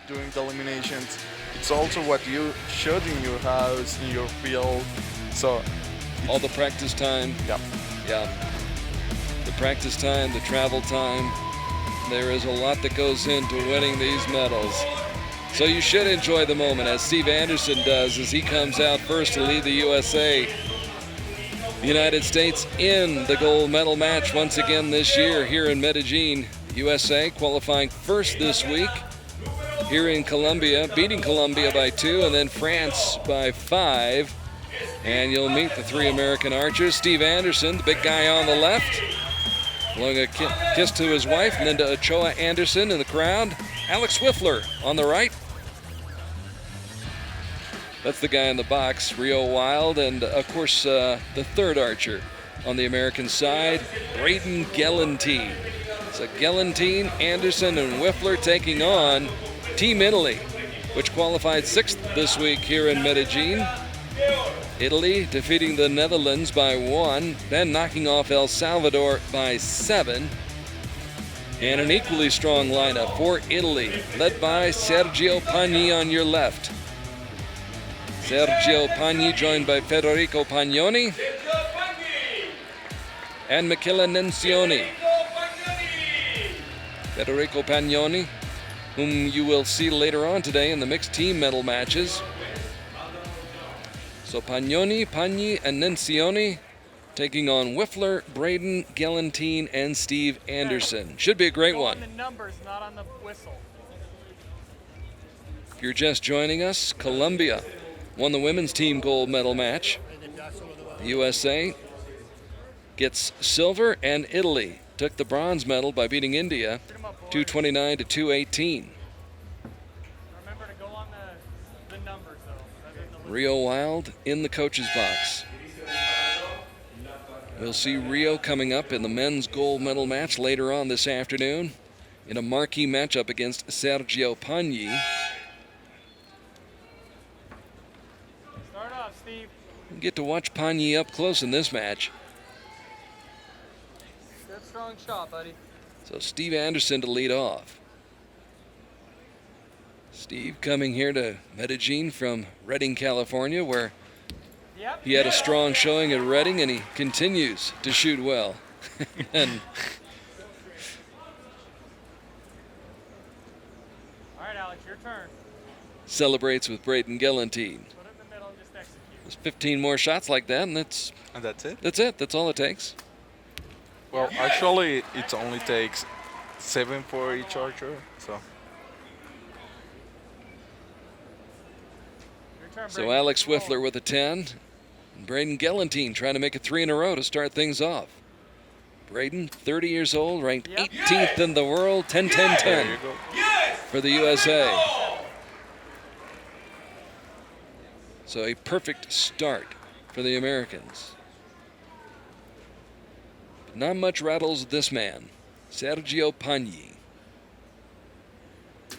doing the eliminations. It's also what you should in your house, in your field. So all the practice time. Yeah. Yeah. The practice time, the travel time. There is a lot that goes into winning these medals. So you should enjoy the moment, as Steve Anderson does, as he comes out first to lead the USA. The United States in the gold medal match once again this year here in Medellin. USA qualifying first this week here in Colombia, beating Colombia by 2, and then France by 5. And you'll meet the 3 American archers. Steve Anderson, the big guy on the left, blowing a kiss to his wife, and then to Ochoa Anderson in the crowd. Alex Wifler on the right. That's the guy in the box, Rio Wild, and of course the 3rd archer on the American side, Braden Gellenthien. So Gellenthien, Anderson, and Wifler taking on Team Italy, which qualified 6th this week here in Medellin. Italy defeating the Netherlands by 1, then knocking off El Salvador by 7. And an equally strong lineup for Italy, led by Sergio Pagni on your left. Sergio Pagni joined by Federico Pagnoni and Michele Nencioni. Federico Pagnoni, whom you will see later on today in the mixed team medal matches. So Pagnoni, Pagni, and Nencioni taking on Wifler, Braden, Gellenthien, and Steve Anderson. Should be a great one. On the numbers, not on the whistle. If you're just joining us, Colombia won the women's team gold medal match. The USA gets silver, and Italy took the bronze medal by beating India 229 to 218. Remember to go on the numbers, though. Rio Wild in the coach's box. We'll see Rio coming up in the men's gold medal match later on this afternoon in a marquee matchup against Sergio Pagni. Start off, Steve. We get to watch Pagni up close in this match. Good strong shot, buddy. So Steve Anderson to lead off. Steve coming here to Medellin from Redding, California, where he had a strong showing at Redding, and he continues to shoot well. And all right, Alex, your turn. celebrates with Braden Gellenthien. Put it in the middle and just execute. There's 15 more shots like that, and that's it? That's it. That's all it takes. Well, actually, it only takes 7 for each archer, so. Your turn, So Braden. Alex Wifler with a 10. And Braden Gellenthien trying to make it 3 in a row to start things off. Braden, 30 years old, ranked 18th in the world, 10-10-10 There you go. for the USA. So a perfect start for the Americans. But not much rattles this man, Sergio Pagni.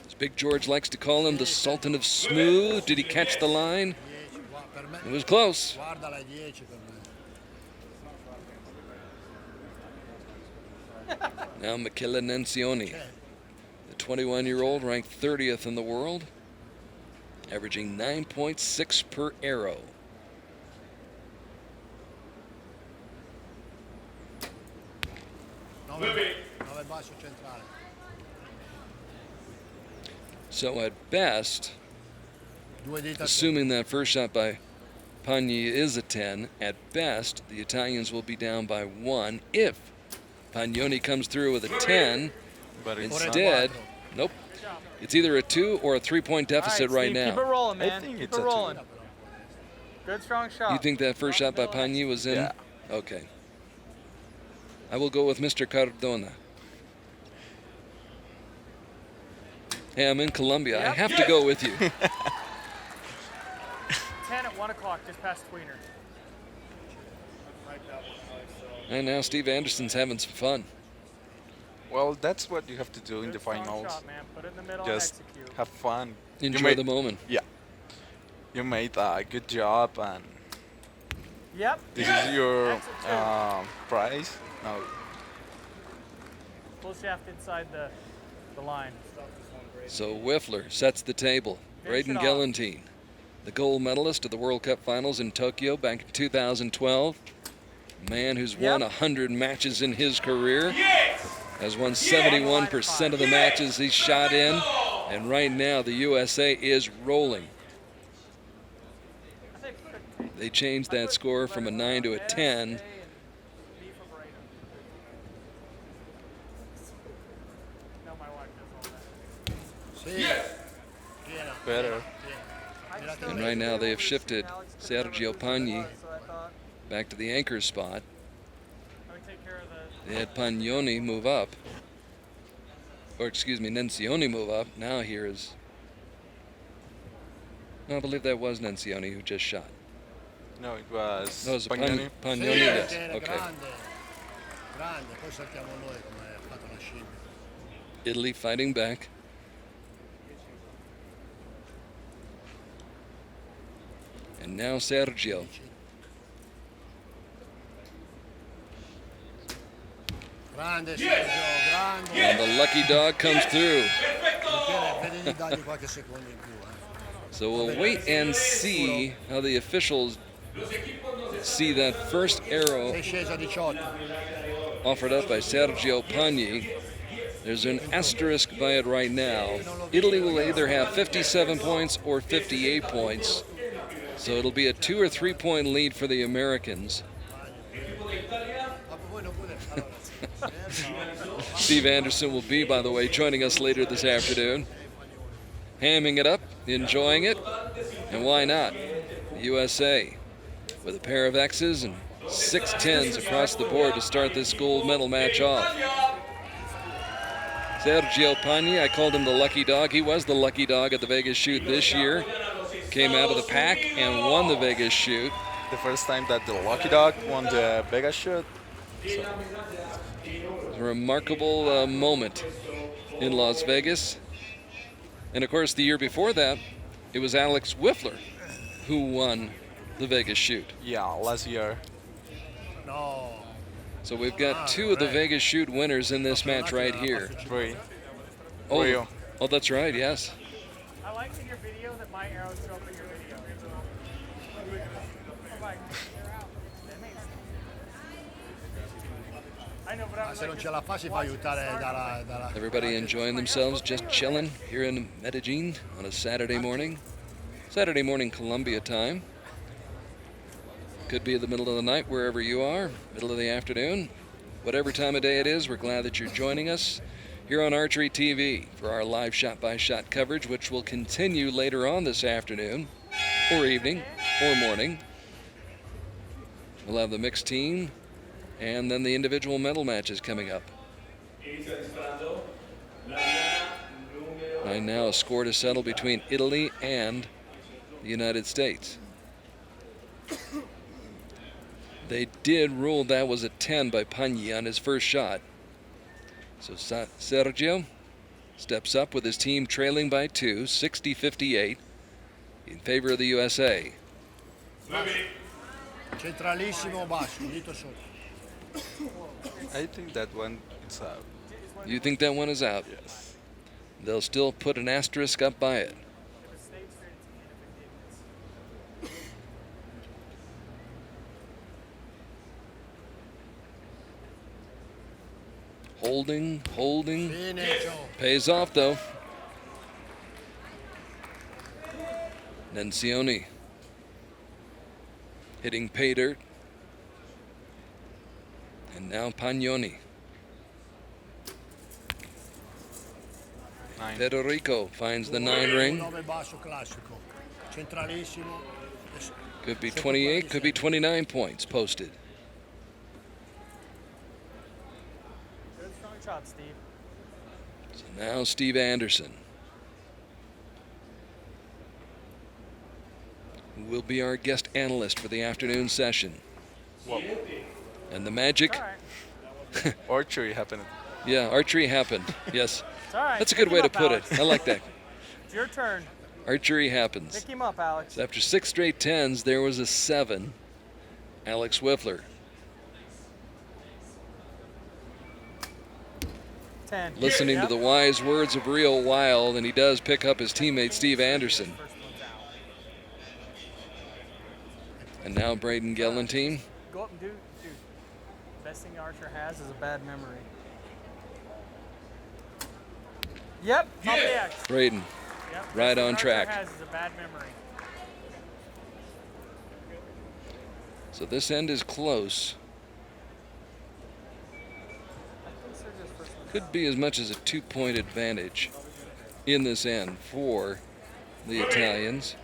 As Big George likes to call him, the Sultan of Smooth. Did he catch the line? It was close. Now Michele Nencioni, the 21-year-old, ranked 30th in the world, averaging 9.6 per arrow. So at best, assuming that first shot by Pagni is a 10, at best the Italians will be down by 1 if Pagnoni comes through with a 10. But it's Instead, nope. It's either a 2 or a 3-point deficit right Steve, now. Keep it rolling, man. I think Keep it's it a rolling. 2. Good strong shot. You think that first shot by Pagni was in? Yeah. Okay. I will go with Mr. Cardona. Hey, I'm in Colombia. I have to go with you. 10 at 1 o'clock, just past Tweener. And now Steve Anderson's having some fun. Well, that's what you have to do in the Good strong finals. shot, man. Put it in the middle Just and execute. have fun. Enjoy the moment. Yeah. You made a good job, and Yep. this is your Exit two. prize. No. Full shaft inside the line. So Wifler sets the table. Braden Gellenthien, the gold medalist of the World Cup finals in Tokyo back in 2012. Man who's won 100 matches in his career, has won 71% of the matches he's shot in, and right now the USA is rolling. They changed that score from a 9 to a 10. Better. And right now they have shifted Sergio Pagni back to the anchor spot. They had Pagnoni move up. Or excuse me, Nencioni move up. Now here is, no, I believe that was Nencioni who just shot. No, it was. No, it was Pagnoni. Pagnoni, yes. Okay. Italy fighting back. And now Sergio. And the lucky dog comes through. So we'll wait and see how the officials see that first arrow offered up by Sergio Pagni. There's an asterisk by it right now. Italy will either have 57 points or 58 points. So it'll be a 2 or 3 point lead for the Americans. Steve Anderson will be, by the way, joining us later this afternoon. Hamming it up, enjoying it, and why not? The USA with a pair of X's and 6 10s across the board to start this gold medal match off. Sergio Pagni, I called him the lucky dog. He was the lucky dog at the Vegas shoot this year. Came out of the pack and won the Vegas shoot. The first time that the lucky dog won the Vegas shoot. So. A remarkable moment in Las Vegas. And of course, the year before that, it was Alex Wifler who won the Vegas shoot. Yeah, last year. So we've got 2 of the Vegas shoot winners in this match right here. 3. Oh, that's right, yes. I like in your video that my arrows show up in your video. Everybody enjoying themselves, just chilling here in Medellin on a Saturday morning. Saturday morning Colombia time. Could be in the middle of the night wherever you are, middle of the afternoon. Whatever time of day it is, we're glad that you're joining us here on Archery TV for our live shot-by-shot coverage, which will continue later on this afternoon, or evening, or morning. We'll have the mixed team, and then the individual medal matches coming up. Right now, a score to settle between Italy and the United States. They did rule that was a 10 by Pagni on his first shot. So Sergio steps up with his team trailing by 2, 60-58, in favor of the USA. I think that one is out. You think that one is out? Yes. They'll still put an asterisk up by it. Holding. Pays off, though. Nencioni hitting pay dirt. And now Pagnoni. 9. Federico finds the 9 ring. Could be 28, could be 29 points posted. Good strong shot, Steve. So now Steve Anderson, who will be our guest analyst for the afternoon session. Whoa. And the magic. All right. Archery happened. Yeah, archery happened. Yes. It's all right. That's a good way to put it. I like that. It's your turn. Archery happens. Pick him up, Alex. So after 6 straight 10s, there was a 7. Alex Wifler. 10. listening to the wise words of Rio Wild, and he does pick up his teammate Steve Anderson. First one's out. And now Braden Gellenthien. Go up and do. Best thing Archer has is a bad memory. Yep, top the X. Braden, Yep, right best thing on track. Archer has is a bad memory. So this end is close. Could be as much as a 2-point advantage in this end for the Italians.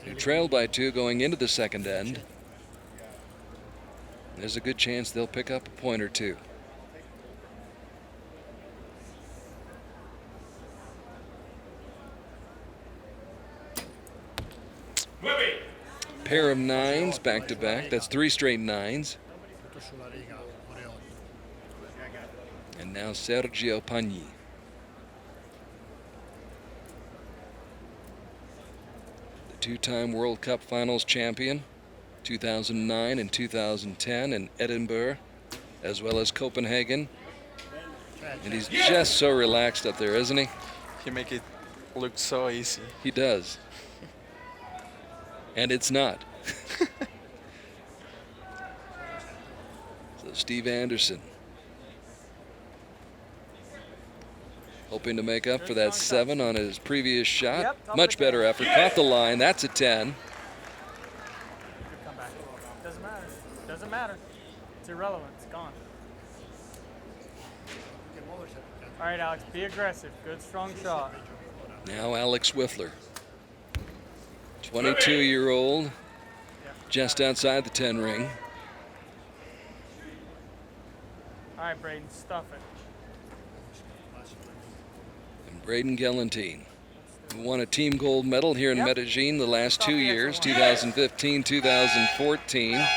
They trailed by 2 going into the second end. There's a good chance they'll pick up a point or 2. Pair of 9s back to back. That's 3 straight 9s. And now Sergio Pagni. The 2-time World Cup Finals champion, 2009 and 2010 in Edinburgh, as well as Copenhagen. And he's just so relaxed up there, isn't he? He make it look so easy. He does. And it's not. So Steve Anderson, hoping to make up for that 7 on his previous shot. Yep, Much better effort. Caught the line. That's a 10. Good comeback. Doesn't matter. Doesn't matter. It's irrelevant. It's gone. All right, Alex, be aggressive. Good, strong shot. Now Alex Wifler, 22-year-old, just outside the 10 ring. All right, Braden, stuff it. And Braden Gellenthien, who won a team gold medal here in Medellin the last 2 years, 2015, 2014.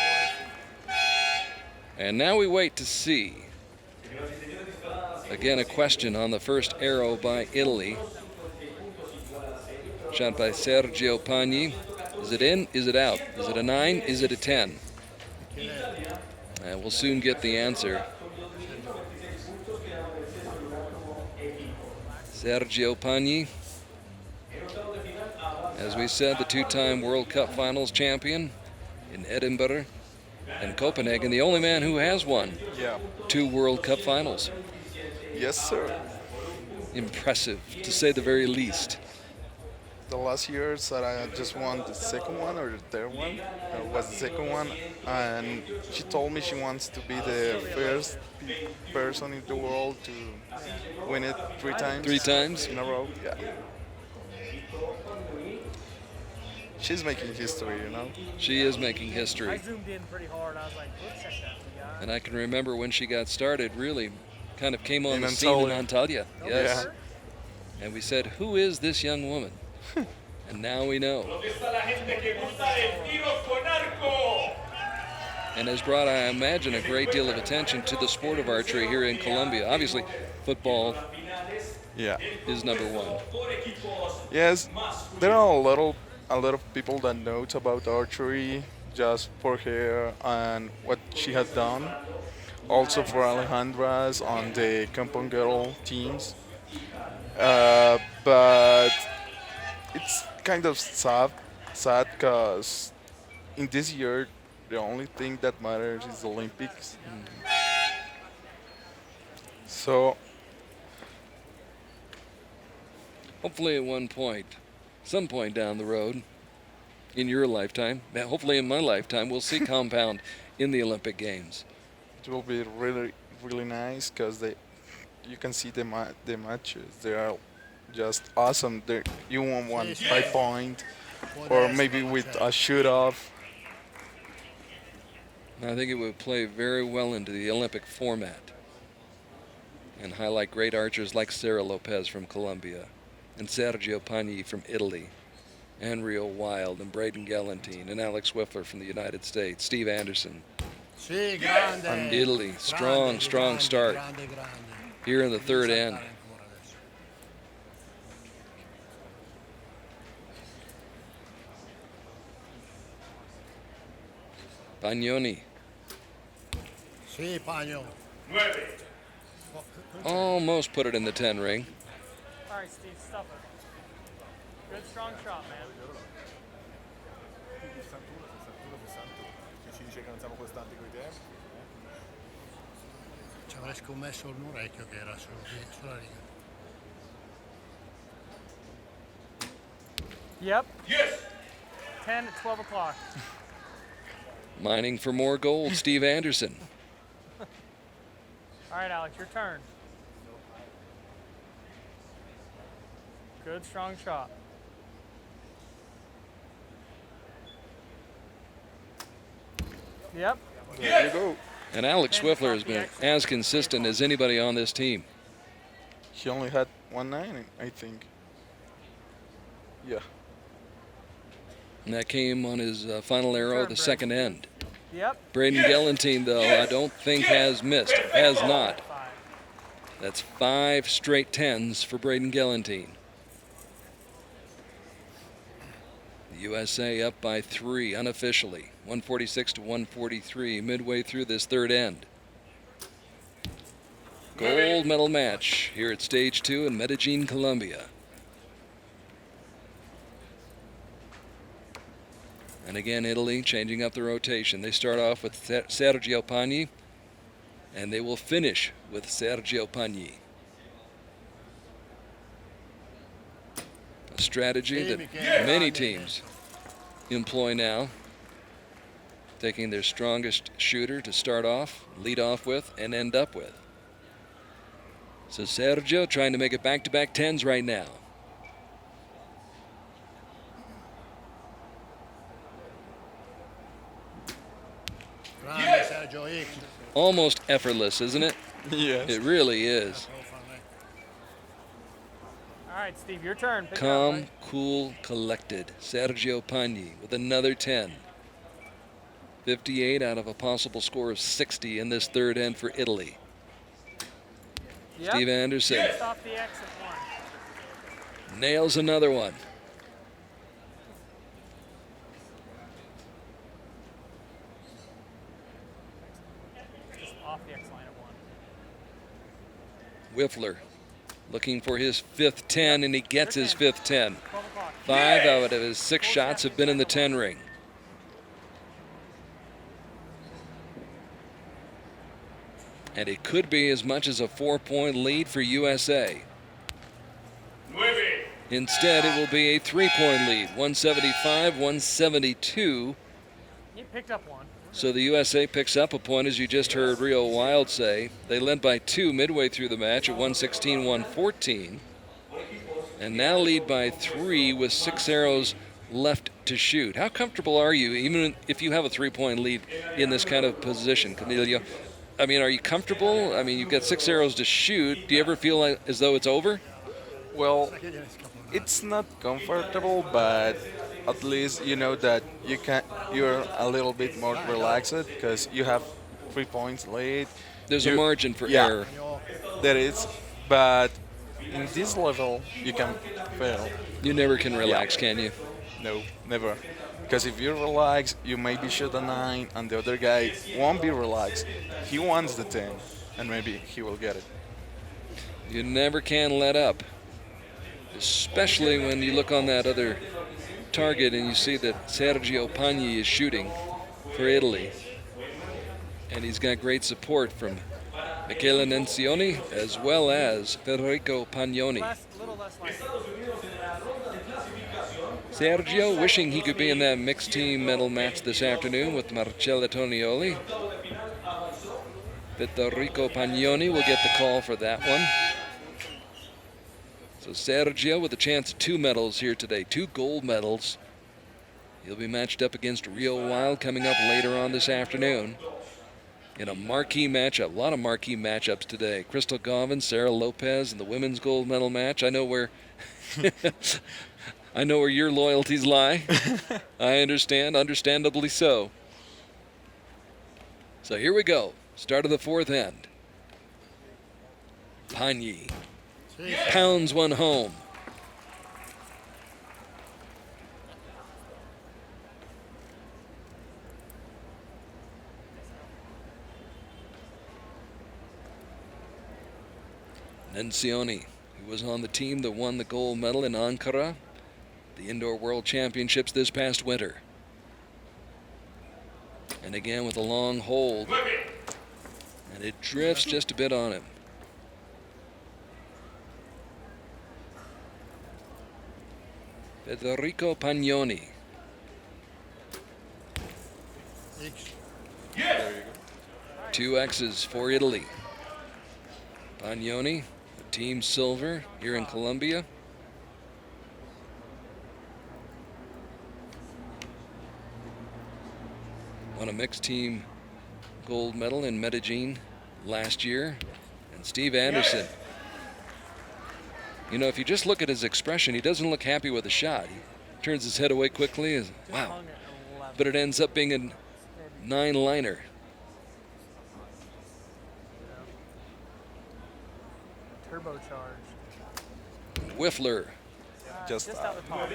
And now we wait to see. Again, a question on the first arrow by Italy. Shot by Sergio Pagni. Is it in? Is it out? Is it a 9? Is it a 10? We'll soon get the answer. Sergio Pagni, as we said, the 2-time World Cup Finals champion in Edinburgh and Copenhagen, the only man who has won 2 World Cup Finals. Yes, sir. Impressive, to say the very least. The last years that I just won the second one or the third one, it was the second one, and she told me she wants to be the first person in the world to win it 3 times. 3 times? In a row, yeah. She's making history, you know? She is making I history. zoomed in pretty hard. I was like, let's check that guy. And I can remember when she got started, really kind of came on In the scene in Antalya. Antalya. Yes. And we said, who is this young woman? And now we know. And has brought, I imagine, a great deal of attention to the sport of archery here in Colombia. Obviously, football is number 1. Yes, there are a lot of people that knows about archery just for her and what she has done. Also for Alejandras on the Campon Girl teams. But it's kind of sad because in this year the only thing that matters is the Olympics. So hopefully at some point down the road, in your lifetime, hopefully in my lifetime, we'll see compound in the Olympic Games. it will be really, really nice because you can see the matches. They are just awesome. You won one by point or maybe with a shoot-off. I think it would play very well into the Olympic format and highlight great archers like Sarah Lopez from Colombia and Sergio Pagni from Italy and Rio Wild and Braden Gellenthien and Alex Wifler from the United States, Steve Anderson. Italy, strong start here in the third end. Pagnoni. Sì, Pagno. Almost put it in the 10 ring. All right, Steve, stuff it. Good, strong shot, man. Ci avrei scommesso un orecchio che era sulla riga. Yep. Yes. 10 at 12 o'clock. Mining for more gold, Steve Anderson. All right, Alex, your turn. Good, strong shot. Yep. There you go. And Alex Wifler has been as consistent as anybody on this team. He only had 1-9, I think. Yeah. And that came on his final arrow, the second end. Yep. Braden Gellenthien, though, I don't think has missed. Has not. That's 5 straight 10s for Braden Gellenthien. The USA up by 3 unofficially. 146 to 143 midway through this third end. Gold medal match here at stage 2 in Medellin, Colombia. And again, Italy changing up the rotation. They start off with Sergio Pagni, and they will finish with Sergio Pagni. A strategy that many teams employ now, taking their strongest shooter to start off, lead off with, and end up with. So Sergio trying to make it back-to-back 10s right now. Almost effortless, isn't it? Yes. It really is. All right, Steve, your turn. Pick it up, Calm, buddy. cool, collected. Sergio Pagni with another 10. 58 out of a possible score of 60 in this third end for Italy. Yep. Steve Anderson Just off the exit one. nails another one. Just off the X line at one. Wifler looking for his 5th 10, and he gets his 5th 10. 12 o'clock. 5 out of his 6 shots have been in the 10 ring. And it could be as much as a 4-point lead for USA. Instead, it will be a 3-point lead, 175-172. He picked up one. So the USA picks up a point, as you just heard Rio Wild say. They led by 2 midway through the match at 116-114. And now lead by 3 with 6 arrows left to shoot. How comfortable are you, even if you have a 3-point lead in this kind of position, Cornelio? I mean, are you comfortable? I mean, you've got 6 arrows to shoot. Do you ever feel like as though it's over? Well, it's not comfortable, but at least you know that you're a little bit more relaxed because you have 3 points lead. There's a margin for Yeah. error. There is, but in this level you can fail. You never can relax, can you? No, never. Because if you relax, you maybe shoot a 9, and the other guy won't be relaxed. He wants the 10, and maybe he will get it. You never can let up, especially when you look on that other target and you see that Sergio Pagni is shooting for Italy. And he's got great support from Michele Nencioni as well as Federico Pagnoni. Little less light. Sergio wishing he could be in that mixed team medal match this afternoon with Marcella Tonioli. Federico Pagnoni will get the call for that one. So Sergio with a chance of 2 medals here today, 2 gold medals. He'll be matched up against Rio Wild coming up later on this afternoon in a marquee matchup. A lot of marquee matchups today. Crystal Govan, Sarah Lopez in the women's gold medal match. I know where I know where your loyalties lie. I understand, understandably so. So here we go. Start of the 4th end. Pagni pounds one home. Nencioni, who was on the team that won the gold medal in Ankara, the Indoor World Championships this past winter. And again with a long hold. And it drifts just a bit on him. Federico Pagnoni. X. Two X's for Italy. Pagnoni, team silver here in Colombia. Won a mixed team gold medal in Medellin last year. And Steve Anderson. You know, if you just look at his expression, he doesn't look happy with the shot. He turns his head away quickly. Wow. But it ends up being a 9-liner. Turbocharged. Wifler Just out the top.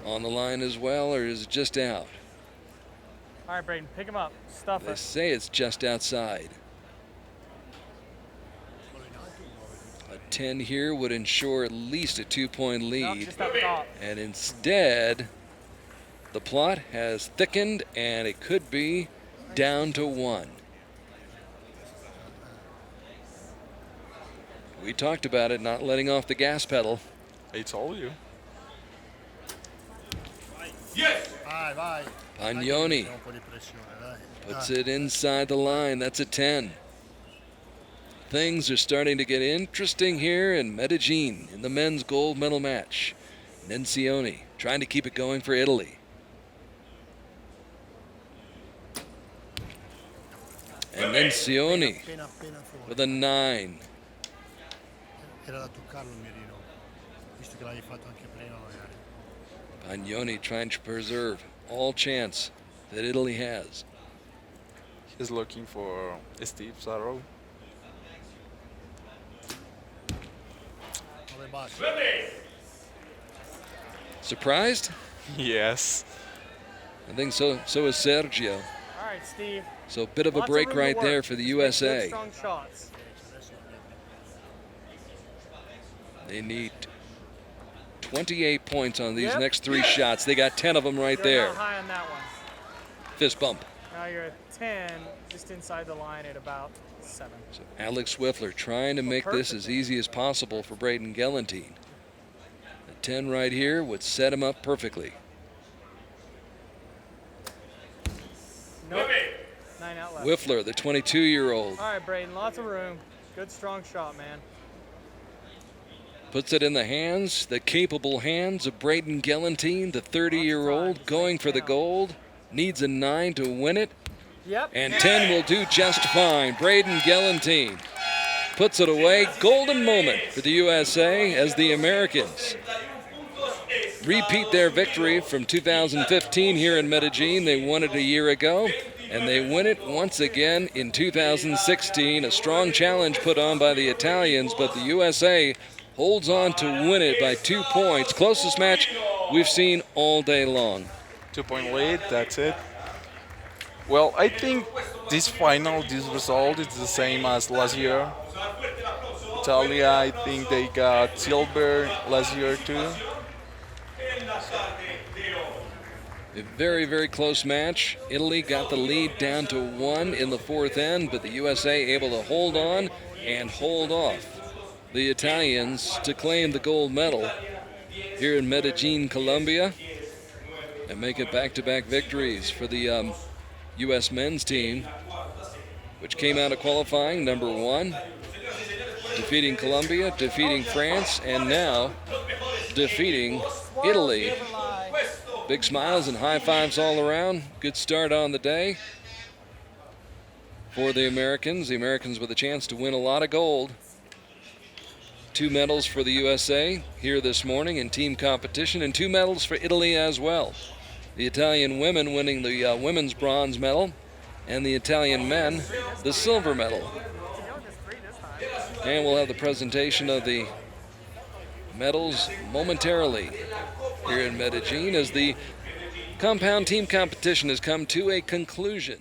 on the line as well, or is it just out? All right, Braden, pick him up. Stuff They it. say it's just outside. A 10 here would ensure at least a 2-point No, lead. just out the top. And instead, the plot has thickened and it could be down to 1. We talked about it, not letting off the gas pedal. I told you. Vai, vai. Pagnoni Un po' di pressione, dai. puts it inside the line. That's a 10. Things are starting to get interesting here in Medellin in the men's gold medal match. Nencioni trying to keep it going for Italy. And Nencioni Appena fuori. with a 9. Era da toccarlo il mirino, visto che l'avevi fatto anche prima magari. Pagnoni trying to preserve all chance that Italy has. He's looking for Steve Sarro. 9 bassi. Surprised? Yes. I think so. So is Sergio. All right, Steve. So a bit of a Lots of break room to right work. there for the Just make good, USA. strong shots. They need 28 points on these Yep. next 3 shots. They got 10 of them right You're there. not high on that one. Fist bump. Now you're at 10, just inside the line at about 7. So Alex Wifler trying to make this as easy as possible for Braden Gellenthien. The 10 right here would set him up perfectly. Nope. 9 out left. Wifler, the 22-year-old, All right, Braden, lots of room. Good, strong shot, man. puts it in the hands, the capable hands of Braden Gellenthien, the 30-year-old, going for the gold. Needs a 9 to win it, Yep. and 10 will do just fine. Braden Gellenthien puts it away. Golden moment for the USA as the Americans repeat their victory from 2015 here in Medellin. They won it a year ago, and they win it once again in 2016. A strong challenge put on by the Italians, but the USA holds on to win it by 2 points. Closest match we've seen all day long. 2-point lead, that's it. Well, I think this result is the same as last year. Italia, I think they got silver last year too. A very, very close match. Italy got the lead down to 1 in the 4th end, but the USA able to hold on and hold off the Italians to claim the gold medal here in Medellin, Colombia, and make it back-to-back victories for the U.S. men's team, which came out of qualifying number 1, defeating Colombia, defeating France, and now defeating Italy. Big smiles and high fives all around. Good start on the day for the Americans. The Americans with a chance to win a lot of gold. 2 medals for the USA here this morning in team competition, and 2 medals for Italy as well. The Italian women winning the women's bronze medal, and the Italian men the silver medal. And we'll have the presentation of the medals momentarily here in Medellin as the compound team competition has come to a conclusion.